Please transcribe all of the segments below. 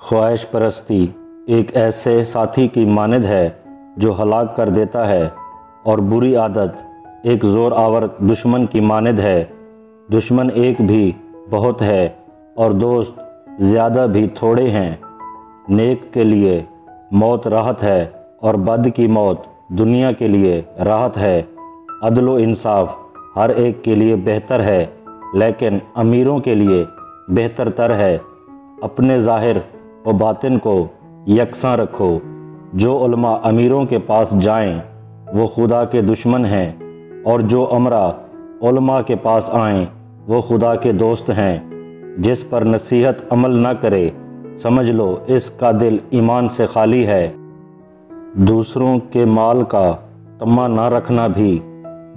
خواہش پرستی ایک ایسے ساتھی کی مانند ہے جو ہلاک کر دیتا ہے، اور بری عادت ایک زور آور دشمن کی مانند ہے۔ دشمن ایک بھی بہت ہے اور دوست زیادہ بھی تھوڑے ہیں۔ نیک کے لیے موت راحت ہے اور بد کی موت دنیا کے لیے راحت ہے۔ عدل و انصاف ہر ایک کے لیے بہتر ہے، لیکن امیروں کے لیے بہتر تر ہے۔ اپنے ظاہر و باطن کو یکساں رکھو۔ جو علماء امیروں کے پاس جائیں وہ خدا کے دشمن ہیں، اور جو امراء علماء کے پاس آئیں وہ خدا کے دوست ہیں۔ جس پر نصیحت عمل نہ کرے سمجھ لو اس کا دل ایمان سے خالی ہے۔ دوسروں کے مال کا طمع نہ رکھنا بھی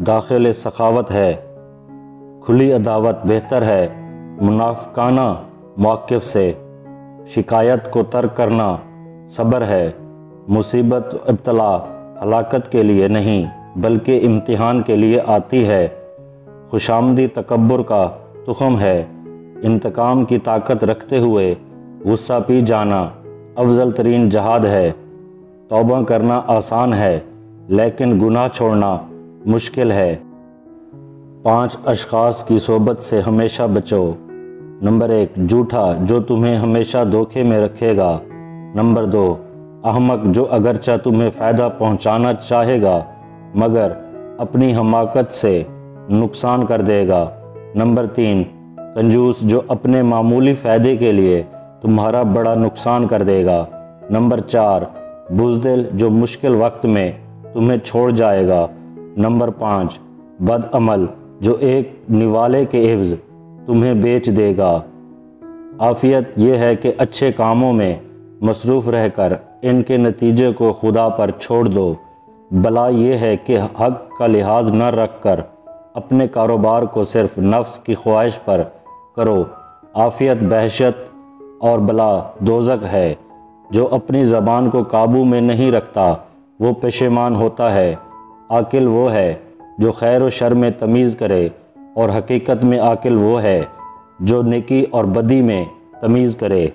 داخل سخاوت ہے۔ کھلی عداوت بہتر ہے منافقانہ موقف سے۔ شکایت کو ترک کرنا صبر ہے۔ مصیبت و ابتلا ہلاکت کے لیے نہیں بلکہ امتحان کے لیے آتی ہے۔ خوشامدی تکبر کا تخم ہے۔ انتقام کی طاقت رکھتے ہوئے غصہ پی جانا افضل ترین جہاد ہے۔ توبہ کرنا آسان ہے لیکن گناہ چھوڑنا مشکل ہے۔ 5 اشخاص کی صحبت سے ہمیشہ بچو۔ نمبر 1 جھوٹا جو تمہیں ہمیشہ دھوکے میں رکھے گا۔ نمبر 2 احمق جو اگرچہ تمہیں فائدہ پہنچانا چاہے گا مگر اپنی حماقت سے نقصان کر دے گا۔ نمبر 3 کنجوس جو اپنے معمولی فائدے کے لیے تمہارا بڑا نقصان کر دے گا۔ نمبر 4 بزدل جو مشکل وقت میں تمہیں چھوڑ جائے گا۔ نمبر 5 بد عمل جو ایک نوالے کے عوض تمہیں بیچ دے گا۔ عافیت یہ ہے کہ اچھے کاموں میں مصروف رہ کر ان کے نتیجے کو خدا پر چھوڑ دو۔ بلا یہ ہے کہ حق کا لحاظ نہ رکھ کر اپنے کاروبار کو صرف نفس کی خواہش پر کرو۔ عافیت بحشت اور بلا دوزخ ہے۔ جو اپنی زبان کو قابو میں نہیں رکھتا وہ پشیمان ہوتا ہے۔ عاقل وہ ہے جو خیر و شر میں تمیز کرے، اور حقیقت میں عاقل وہ ہے جو نیکی اور بدی میں تمیز کرے۔